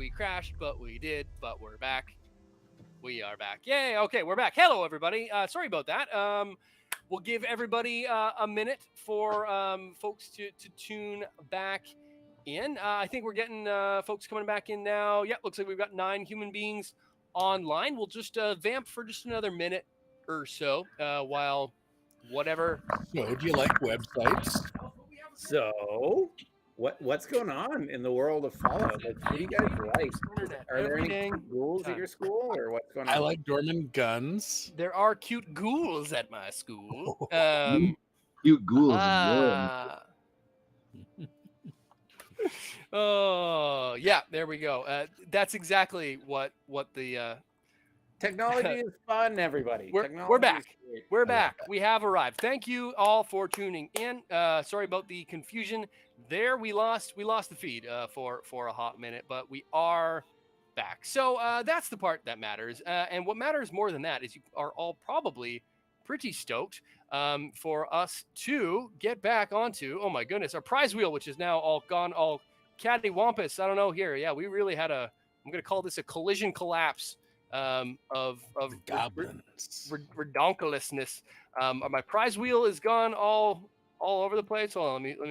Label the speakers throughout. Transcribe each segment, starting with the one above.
Speaker 1: we crashed, but we did, but we're back. We are back. Yay. Okay, we're back. Hello, everybody. Sorry about that. We'll give everybody a minute for folks to tune back in. I think we're getting folks coming back in now. Yeah, looks like we've got 9 human beings online. We'll just vamp for just another minute or so while whatever.
Speaker 2: So, do you like websites?
Speaker 3: So, what's going on in the world of Fallout? Like, what do you guys like? Are there any ghouls at your school, or what's going on?
Speaker 2: I like Dorman guns.
Speaker 1: There are cute ghouls at my school.
Speaker 4: Cute ghouls.
Speaker 1: Oh, yeah, there we go. That's exactly what the
Speaker 3: technology is fun, everybody.
Speaker 1: We're back. We're back. We have arrived. Thank you all for tuning in. Sorry about the confusion there. We lost the feed for a hot minute, but we are back. So that's the part that matters. And what matters more than that is you are all probably pretty stoked for us to get back onto, oh my goodness, our prize wheel, which is now all gone, all cattywampus. I don't know here. Yeah, we really had I'm going to call this a collision collapse of
Speaker 2: goblins,
Speaker 1: redonkulousness. My prize wheel is gone all over the place. Hold on, let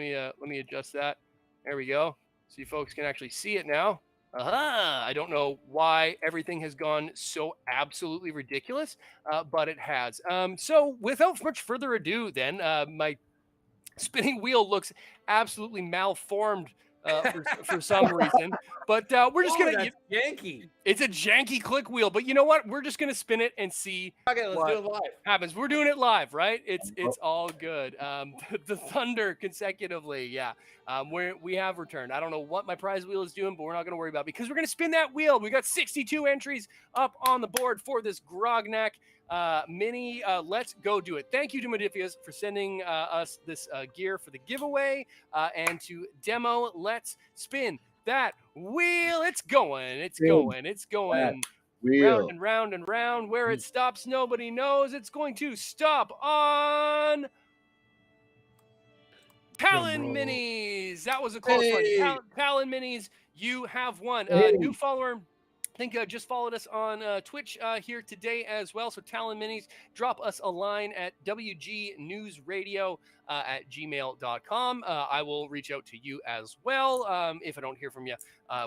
Speaker 1: me adjust that. There we go. So you folks can actually see it now. I don't know why everything has gone so absolutely ridiculous, but it has. So without much further ado, then my spinning wheel looks absolutely malformed. For some reason, but we're just gonna
Speaker 3: janky.
Speaker 1: It's a janky click wheel, but you know what? We're just gonna spin it and see.
Speaker 3: Okay, let's do it live.
Speaker 1: Happens. We're doing it live, right? It's all good. The thunder consecutively, yeah. We have returned. I don't know what my prize wheel is doing, but we're not gonna worry about it because we're gonna spin that wheel. We got 62 entries up on the board for this Grognak mini. Let's go do it. Thank you to Modifius for sending us this gear for the giveaway and to demo. Let's spin that wheel. It's going. It's going. It's going. Round and round and round. Where it stops, nobody knows. It's going to stop on Talon Minis. That was a close one. Talon Minis, you have won. New follower. I think just followed us on Twitch here today as well. So Talon Minis, drop us a line at wgnewsradio@gmail.com. I will reach out to you as well if I don't hear from you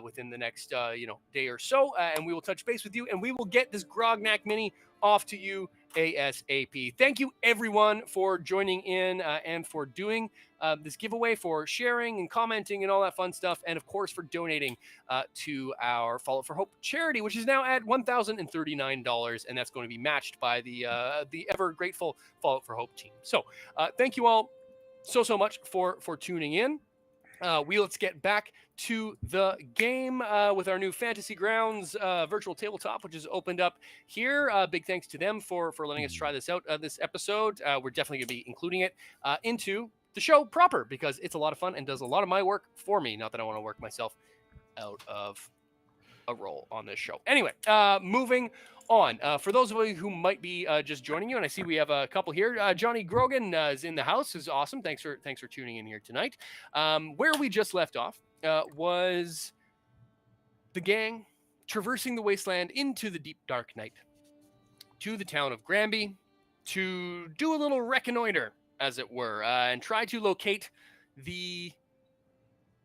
Speaker 1: within the next day or so, and we will touch base with you, and we will get this Grognak Mini off to you ASAP. Thank you everyone for joining in and for doing this giveaway, for sharing and commenting and all that fun stuff, and of course for donating to our Fallout for Hope charity, which is now at $1,039, and that's going to be matched by the ever grateful Fallout for Hope team. So thank you all so much for tuning in. Let's get back to the game with our new Fantasy Grounds virtual tabletop, which has opened up here. Big thanks to them for letting us try this out this episode. We're definitely going to be including it into the show proper because it's a lot of fun and does a lot of my work for me. Not that I want to work myself out of a role on this show. Anyway, moving on. For those of you who might be just joining you, and I see we have a couple here. Johnny Grogan is in the house. Is awesome. Thanks for tuning in here tonight. Where we just left off was the gang traversing the wasteland into the deep dark night to the town of Granby to do a little reconnoiter, as it were, and try to locate the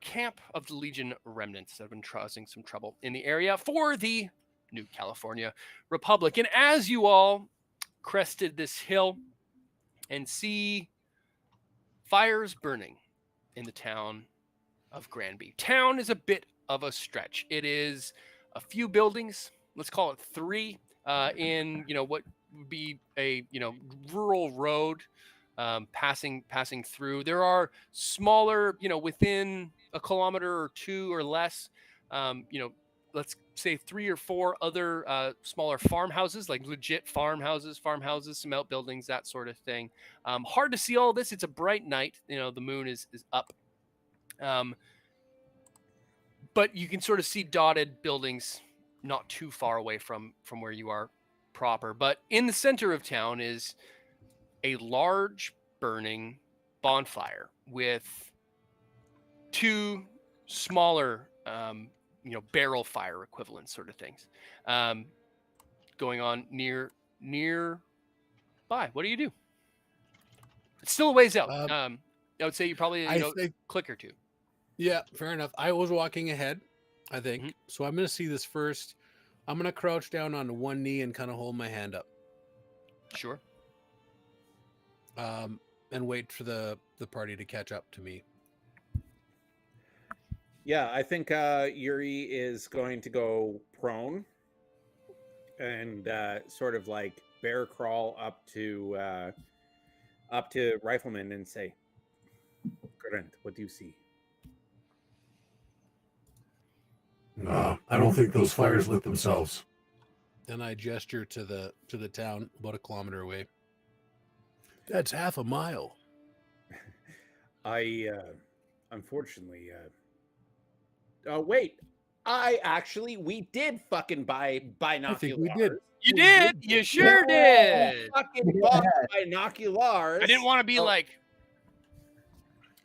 Speaker 1: camp of the Legion remnants that have been causing some trouble in the area for the New California Republic. And as you all crested this hill and see fires burning in the town of Granby. Town is a bit of a stretch. It is a few buildings, let's call it 3, in what would be a rural road passing through. There are smaller, within a kilometer or 2 or less, let's say 3 or 4 other smaller farmhouses, like legit farmhouses, some outbuildings, that sort of thing. Hard to see all this. It's a bright night. The moon is up. But you can sort of see dotted buildings not too far away from where you are proper. But in the center of town is a large burning bonfire with 2 smaller barrel fire equivalent sort of things going on nearby. What do you do? It's still a ways out. I would say you probably click or two.
Speaker 2: Yeah, fair enough. I was walking ahead, I think. So I'm going to see this first. I'm going to crouch down on one knee and kind of hold my hand up.
Speaker 1: Sure.
Speaker 2: And wait for the party to catch up to me.
Speaker 3: Yeah, I think Yuri is going to go prone and sort of like bear crawl up to Rifleman and say, "Grant, what do you see?"
Speaker 5: I don't think those fires lit themselves.
Speaker 2: Then I gesture to the town about 1 kilometer away. That's half a mile.
Speaker 3: I unfortunately wait. We did fucking buy binoculars.
Speaker 2: I think we did.
Speaker 1: You did. You sure did.
Speaker 3: Fucking bought binoculars.
Speaker 1: I didn't want to be like.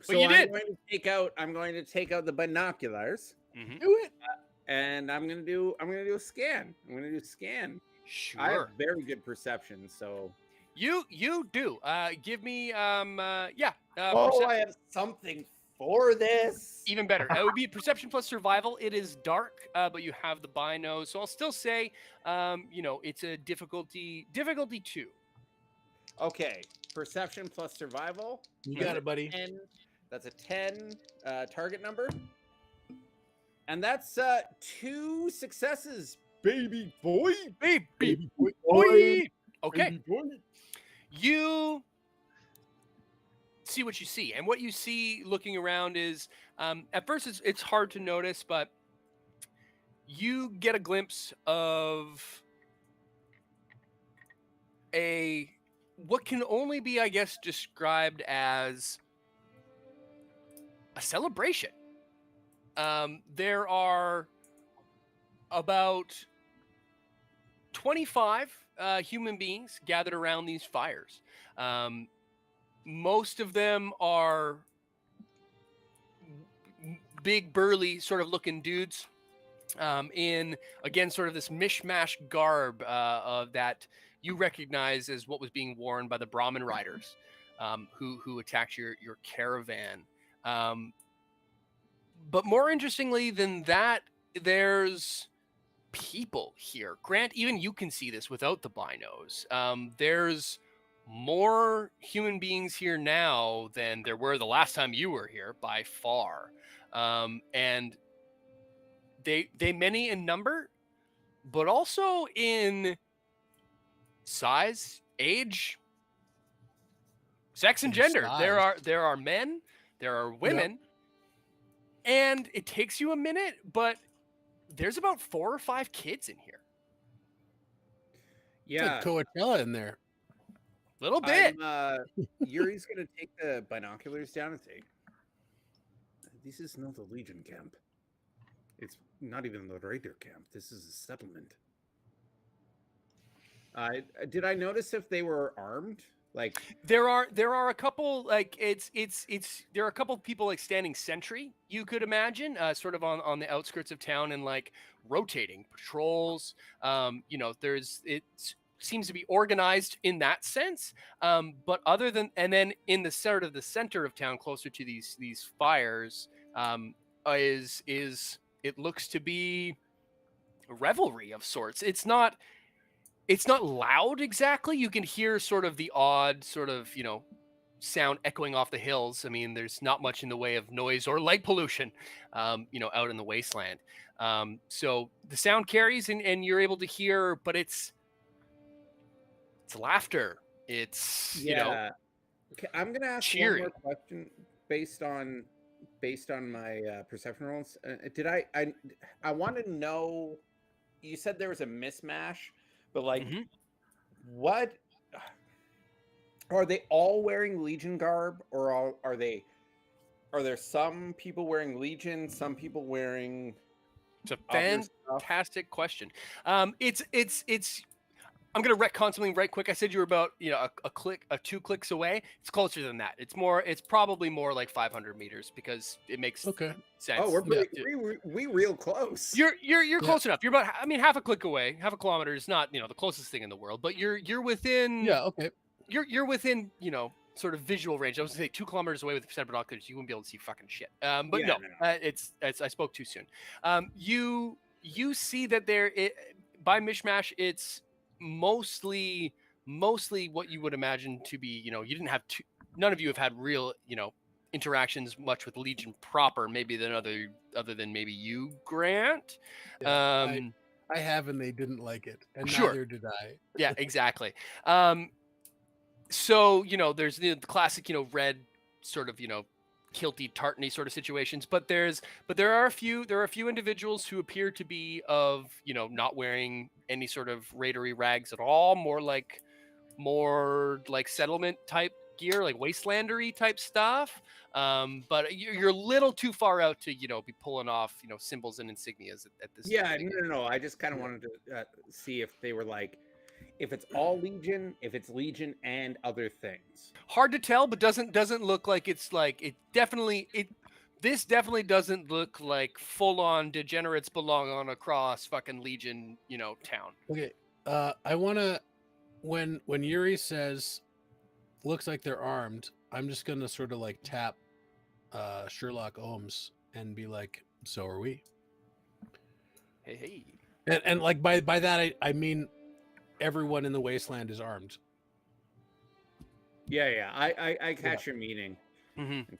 Speaker 3: So
Speaker 1: you did.
Speaker 3: I'm going to take out the binoculars.
Speaker 2: Do it.
Speaker 3: And I'm gonna do a scan.
Speaker 1: Sure.
Speaker 3: I have very good perception, so
Speaker 1: you do. Give me
Speaker 3: I have something for this.
Speaker 1: Even better. It would be perception plus survival. It is dark, but you have the bino, so I'll still say, it's a difficulty 2.
Speaker 3: Okay, perception plus survival.
Speaker 2: You got it, buddy.
Speaker 3: 10, that's a 10 target number, and that's 2 successes, baby boy.
Speaker 1: Baby boy. Okay.
Speaker 3: Baby boy.
Speaker 1: You see what you see, and what you see looking around is at first it's hard to notice, but you get a glimpse of what can only be, I guess, described as a celebration. There are about 25 human beings gathered around these fires. Most of them are big, burly, sort of looking dudes in, again, sort of this mishmash garb of that you recognize as what was being worn by the Brahmin riders who attacked your caravan. But more interestingly than that, there's people here. Grant, even you can see this without the binos. There's more human beings here now than there were the last time you were here, by far. And they many in number, but also in size, age, sex, and gender.
Speaker 2: Size.
Speaker 1: There are men, there are women, and it takes you a minute, but there's about 4 or 5 kids in here.
Speaker 3: Yeah,
Speaker 2: It's like Coachella in there.
Speaker 1: Little bit.
Speaker 3: Yuri's gonna take the binoculars down and say, "This is not a Legion camp. It's not even the Raider camp. This is a settlement." Did I notice if they were armed? Like
Speaker 1: there are a couple, like there are a couple of people like standing sentry, you could imagine, sort of on the outskirts of town and like rotating patrols. It seems to be organized in that sense. But other than, and then in the sort of the center of town, closer to these fires, is it looks to be a revelry of sorts. It's not loud exactly. You can hear sort of the odd sort of, sound echoing off the hills. I mean, there's not much in the way of noise or light pollution, out in the wasteland. So the sound carries and you're able to hear, but it's laughter. It's,
Speaker 3: Okay, I'm gonna ask
Speaker 1: cheering.
Speaker 3: one more question based on my perception rolls. I want to know. You said there was a mismatch, but like, what are they all wearing Legion garb, or are there some people wearing Legion, some people wearing?
Speaker 1: It's a fantastic question. It's I'm gonna retcon something right quick. I said you were about a 2 clicks away. It's closer than that. It's probably more like 500 meters because it makes sense.
Speaker 3: Oh, we're we real close.
Speaker 1: You're close enough. You're about half a click away. Half a kilometer is not the closest thing in the world, but you're within.
Speaker 2: Yeah. Okay.
Speaker 1: You're within sort of visual range. I was gonna say 2 kilometers away with separate binoculars, you wouldn't be able to see fucking shit. But
Speaker 3: Yeah, no.
Speaker 1: it's I spoke too soon. You see that by mishmash, it's mostly what you would imagine to be. You didn't have none of you have had real interactions much with Legion proper, maybe other than maybe you, Grant.
Speaker 2: Yeah, I have, and they didn't like it, and
Speaker 1: Sure.
Speaker 2: neither did I.
Speaker 1: Yeah, exactly. So there's the classic red sort of kilty tartany sort of situations, but there are a few individuals who appear to be of not wearing any sort of raidery rags at all, more like settlement type gear, like wastelandery type stuff. But you're a little too far out to be pulling off symbols and insignias at this.
Speaker 3: Yeah, no. I just kind of wanted to see if they were like, if it's all Legion, if it's Legion and other things.
Speaker 1: Hard to tell, but doesn't look like it's like this definitely doesn't look like full on degenerates belong on a cross fucking Legion town.
Speaker 2: Okay. I want to when Yuri says looks like they're armed, I'm just gonna sort of like tap Sherlock Holmes and be like, so are we.
Speaker 1: Hey.
Speaker 2: And like by that I mean everyone in the wasteland is armed.
Speaker 3: Yeah. I catch your meaning.
Speaker 1: Mm-hmm.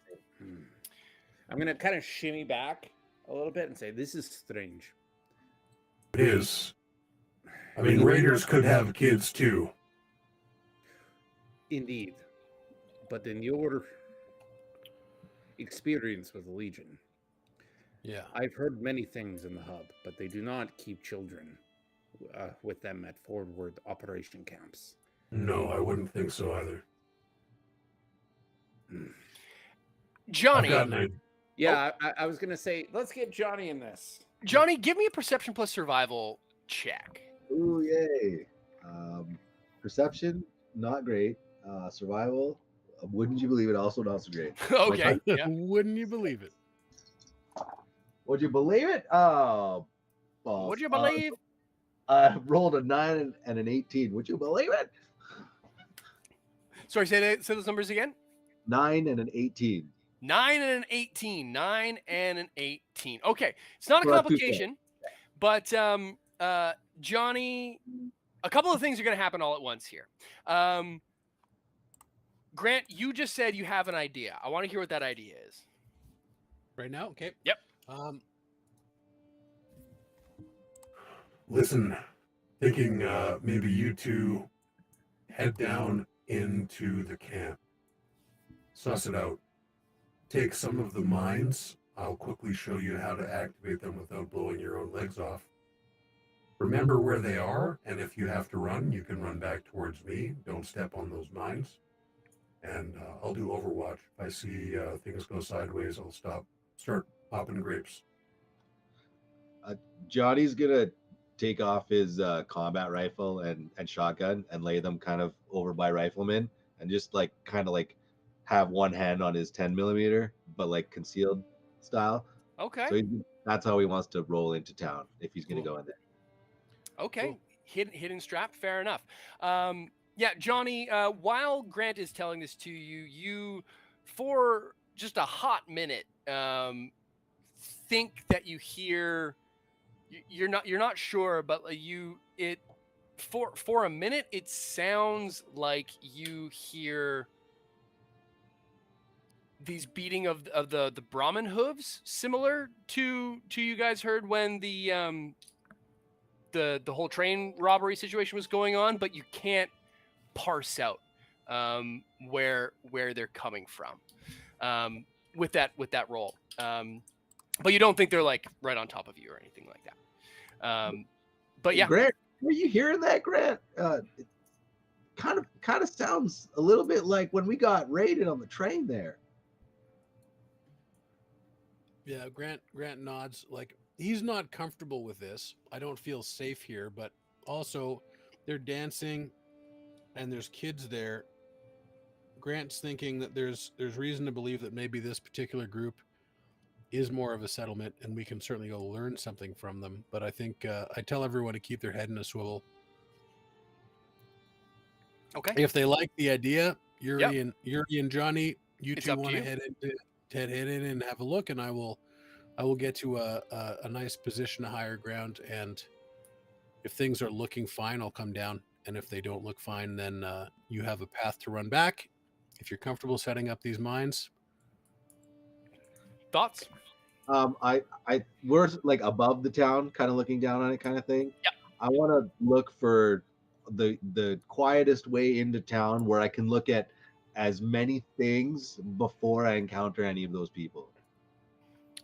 Speaker 3: I'm gonna kind of shimmy back a little bit and say, this is strange.
Speaker 5: It is. I mean, raiders could have kids too.
Speaker 3: Indeed. But in your experience with the Legion,
Speaker 2: Yeah.
Speaker 3: I've heard many things in the hub, but they do not keep children with them at forward operation camps.
Speaker 5: No, I wouldn't think so either.
Speaker 1: Johnny.
Speaker 3: Yeah, I was going to say, let's get Johnny in this.
Speaker 1: Johnny, give me a perception plus survival check.
Speaker 4: Ooh, yay. Perception, not great. Survival, wouldn't you believe it, also not so great.
Speaker 1: Okay. Yeah.
Speaker 2: Wouldn't you believe it?
Speaker 4: Would you believe it? Oh, balls.
Speaker 1: Would you believe?
Speaker 4: I rolled a 9 and an 18. Would you believe it?
Speaker 1: Sorry, say those numbers again.
Speaker 4: 9 and an 18.
Speaker 1: 9 and an 18. 9 and an 18. Okay, it's not a complication, but Johnny, a couple of things are going to happen all at once here. Grant, you just said you have an idea. I want to hear what that idea is.
Speaker 2: Right now? Okay.
Speaker 1: Yep.
Speaker 5: Listen, thinking maybe you two head down into the camp. Suss it out. Take some of the mines. I'll quickly show you how to activate them without blowing your own legs off. Remember where they are, and if you have to run, you can run back towards me. Don't step on those mines. And I'll do Overwatch. If I see things go sideways, I'll start popping grapes.
Speaker 4: Johnny's gonna take off his combat rifle and shotgun and lay them kind of over by Rifleman and just like kind of like have one hand on his 10 millimeter, but like concealed style.
Speaker 1: Okay.
Speaker 4: So that's how he wants to roll into town if he's gonna go in there.
Speaker 1: Okay. Cool. Hidden strap. Fair enough. Yeah, Johnny, while Grant is telling this to you, you, for just a hot minute, think that you hear, you're not sure, but for a minute, it sounds like you hear these beating of the Brahmin hooves, similar to you guys heard when the whole train robbery situation was going on, but you can't parse out where they're coming from with that roll. But you don't think they're like right on top of you or anything like that. But yeah,
Speaker 4: Grant, are you hearing that, Grant? It kind of sounds a little bit like when we got raided on the train there.
Speaker 2: Yeah, Grant nods. Like he's not comfortable with this. I don't feel safe here, but also they're dancing, and there's kids there. Grant's thinking that there's reason to believe that maybe this particular group is more of a settlement, and we can certainly go learn something from them. But I think I tell everyone to keep their head in a swivel.
Speaker 1: Okay.
Speaker 2: If they like the idea,
Speaker 1: Yep.
Speaker 2: Yuri and Johnny, you
Speaker 1: It's
Speaker 2: two
Speaker 1: up to
Speaker 2: want to
Speaker 1: you.
Speaker 2: head in and have a look, and I will get to a nice position of higher ground. And if things are looking fine, I'll come down. And if they don't look fine, then you have a path to run back. If you're comfortable setting up these mines.
Speaker 1: Thoughts?
Speaker 4: We're like above the town, kind of looking down on it, kind of thing.
Speaker 1: Yep.
Speaker 4: I want to look for the quietest way into town where I can look at as many things before I encounter any of those people.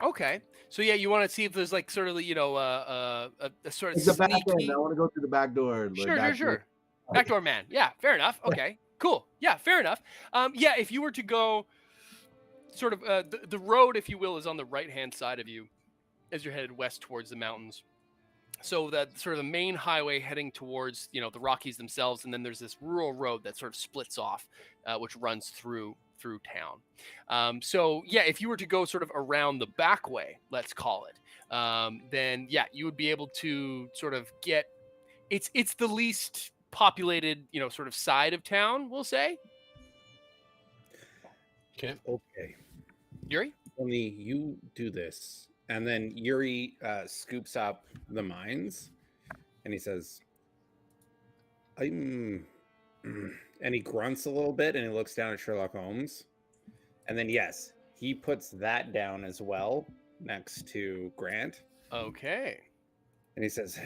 Speaker 1: Okay. So yeah, you want to see if there's like sort of a sort of
Speaker 4: It's the back
Speaker 1: sneaky.
Speaker 4: end. I want to go through the back door.
Speaker 1: Sure. Backdoor man. Yeah, fair enough. Okay, cool. Yeah, fair enough. Yeah, if you were to go sort of the road, if you will, is on the right-hand side of you as you're headed west towards the mountains. So that sort of the main highway heading towards, the Rockies themselves, and then there's this rural road that sort of splits off, which runs through town. So yeah, if you were to go sort of around the back way, let's call it, then yeah, you would be able to sort of get. It's the least populated, sort of side of town, we'll say.
Speaker 2: Okay.
Speaker 1: Yuri?
Speaker 3: Only you do this. And then Yuri scoops up the mines and he says, and he grunts a little bit and he looks down at Sherlock Holmes. And then, yes, he puts that down as well next to Grant.
Speaker 1: Okay.
Speaker 3: And he says,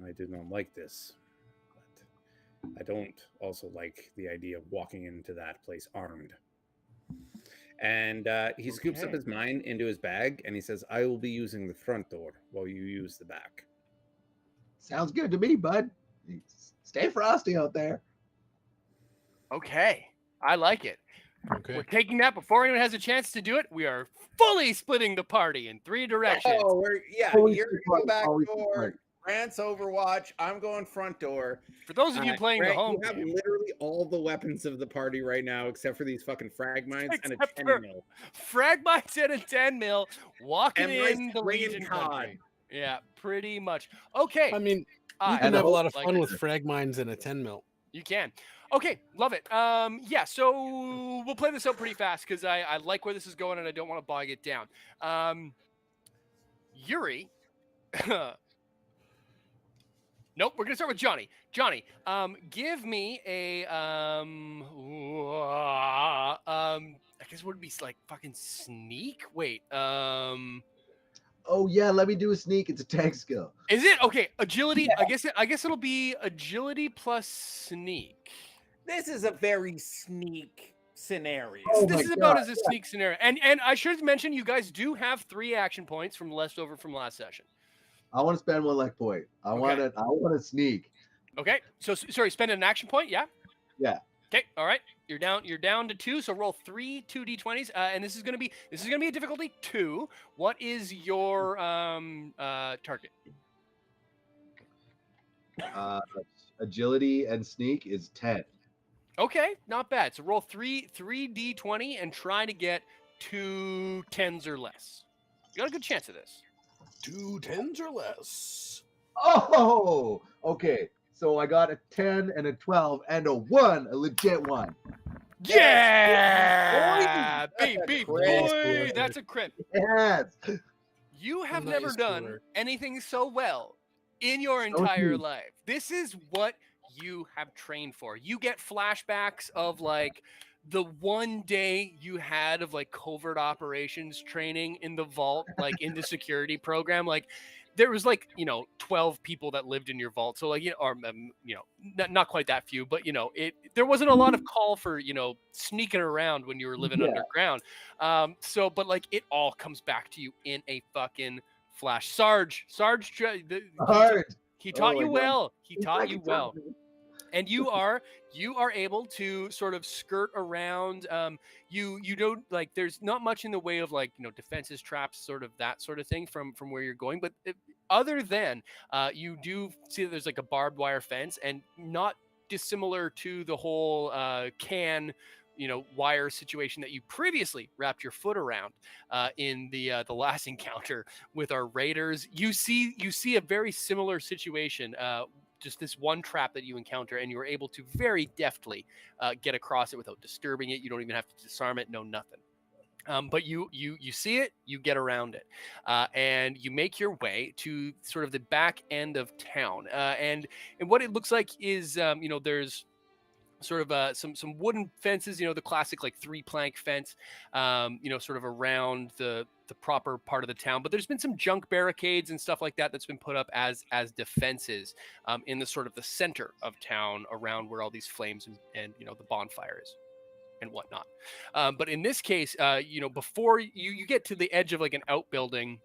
Speaker 3: I do not like this, but I don't also like the idea of walking into that place armed. And he scoops up his mine into his bag and he says, I will be using the front door while you use the back.
Speaker 4: Sounds good to me, bud. Stay frosty out there.
Speaker 1: Okay. I like it.
Speaker 2: Okay.
Speaker 1: We're taking that before anyone has a chance to do it. We are fully splitting the party in 3 directions.
Speaker 3: Oh,
Speaker 4: Always
Speaker 3: you're
Speaker 4: front,
Speaker 3: going back
Speaker 4: always
Speaker 3: door.
Speaker 4: front.
Speaker 3: Grant's Overwatch. I'm going front door.
Speaker 1: For those of you playing
Speaker 3: Grant,
Speaker 1: the home
Speaker 3: you have
Speaker 1: game,
Speaker 3: literally all the weapons of the party right now, except for these fucking frag mines and a
Speaker 1: Except
Speaker 3: 10
Speaker 1: for-
Speaker 3: mil.
Speaker 1: frag mines and a 10 mil, walking
Speaker 3: And
Speaker 1: in
Speaker 3: nice
Speaker 1: the
Speaker 3: ringing
Speaker 1: Legion
Speaker 3: cod.
Speaker 1: country. Yeah, pretty much. Okay.
Speaker 2: I mean, you
Speaker 1: I
Speaker 2: can have a lot of
Speaker 1: like
Speaker 2: fun
Speaker 1: it.
Speaker 2: with frag mines and a 10 mil.
Speaker 1: You can. Okay, love it. Yeah, so we'll play this out pretty fast because I like where this is going and I don't want to bog it down. Yuri. Nope, we're gonna start with Johnny. Johnny, give me a I guess what would be like fucking sneak? Wait,
Speaker 4: Oh yeah, let me do a sneak. It's a tank skill.
Speaker 1: is it okay? Agility. I guess it'll be agility plus sneak.
Speaker 3: This is a very sneak scenario.
Speaker 4: Oh
Speaker 1: This
Speaker 4: my
Speaker 1: is about
Speaker 4: God,
Speaker 1: as a sneak scenario. And I should mention you guys do have 3 action points from leftover from last session.
Speaker 4: I want to spend 1 luck point. I want to sneak.
Speaker 1: Okay. So sorry, spend an action point, yeah?
Speaker 4: Yeah.
Speaker 1: Okay, all right. You're down to 2, so roll 3 2d20s. And this is gonna be a difficulty 2. What is your target?
Speaker 4: Agility and sneak is 10.
Speaker 1: Okay, not bad. So roll 3 3d20 and try to get 2 10s or less. You got a good chance of this.
Speaker 2: 2 10s or less.
Speaker 4: Oh, okay. So I got a 10 and a 12 and a 1, a legit one.
Speaker 1: Yeah,
Speaker 3: That's a
Speaker 1: baby
Speaker 3: crit.
Speaker 1: boy, that's a crit.
Speaker 4: Yes.
Speaker 1: You have
Speaker 2: Nice
Speaker 1: never done
Speaker 2: score.
Speaker 1: anything so well in your
Speaker 4: So
Speaker 1: entire
Speaker 4: huge.
Speaker 1: life. This is what you have trained for. You get flashbacks of like the one day you had of like covert operations training in the vault, like in the security program. Like there was like, 12 people that lived in your vault. So like, not quite that few, but there wasn't a lot of call for, sneaking around when you were living
Speaker 4: Yeah.
Speaker 1: underground. But like it all comes back to you in a fucking flash. Sarge,
Speaker 4: Hard.
Speaker 1: he taught
Speaker 4: Oh
Speaker 1: you
Speaker 4: my God.
Speaker 1: well. He
Speaker 4: He's
Speaker 1: taught
Speaker 4: like
Speaker 1: you
Speaker 4: a
Speaker 1: well.
Speaker 4: zombie.
Speaker 1: And you are able to sort of skirt around. You don't like. There's not much in the way of like defenses, traps, sort of that sort of thing from where you're going. But other than you do see that there's like a barbed wire fence, and not dissimilar to the whole wire situation that you previously wrapped your foot around in the last encounter with our raiders. You see a very similar situation. Just this one trap that you encounter, and you were able to very deftly get across it without disturbing it. You don't even have to disarm it, no nothing. But you see it, you get around it, and you make your way to sort of the back end of town. And what it looks like is, there's sort of some wooden fences, the classic like 3-plank fence, sort of around the proper part of the town. But there's been some junk barricades and stuff like that that's been put up as defenses in the sort of the center of town, around where all these flames and the bonfire is and whatnot. But in this case, before you get to the edge of like an outbuilding,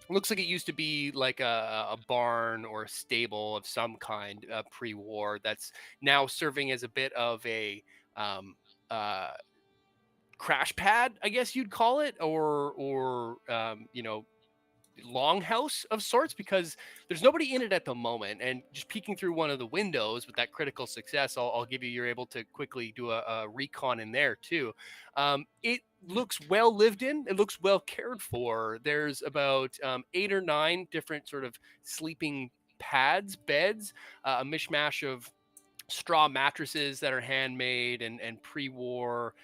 Speaker 1: it looks like it used to be like a barn or a stable of some kind pre-war, that's now serving as a bit of a crash pad, I guess you'd call it, or longhouse of sorts, because there's nobody in it at the moment. And just peeking through one of the windows with that critical success, I'll give you're able to quickly do a recon in there too. It looks well lived in, it looks well cared for. There's about 8 or 9 different sort of sleeping beds, a mishmash of straw mattresses that are handmade and pre-war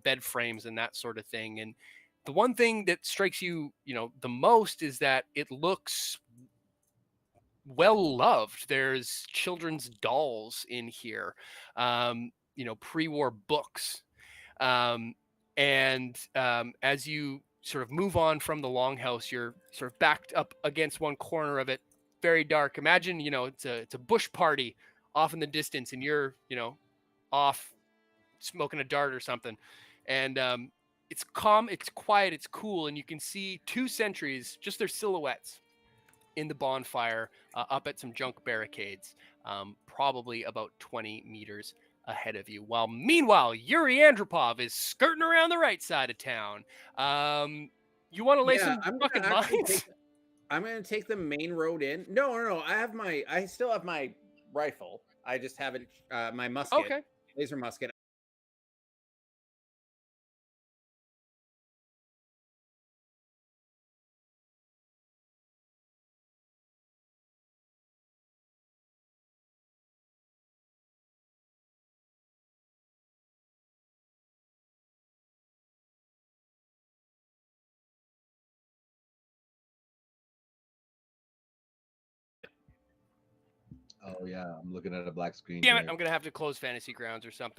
Speaker 1: bed frames and that sort of thing. And the one thing that strikes you the most is that it looks well loved. There's children's dolls in here, pre-war books, and as you sort of move on from the longhouse, you're sort of backed up against one corner of it, very dark. Imagine it's a bush party off in the distance, and you're off smoking a dart or something, and it's calm, it's quiet, it's cool, and you can see 2 sentries, just their silhouettes, in the bonfire, up at some junk barricades, probably about 20 meters ahead of you. While meanwhile, Yuri Andropov is skirting around the right side of town. You want to lay some fucking mines?
Speaker 3: I'm going to take the main road in. No. I still have my rifle. I just haven't my musket.
Speaker 1: Okay.
Speaker 3: Laser musket.
Speaker 4: Oh yeah, I'm looking at a black screen.
Speaker 1: Damn it,
Speaker 4: here.
Speaker 1: I'm going to have to close Fantasy Grounds or something.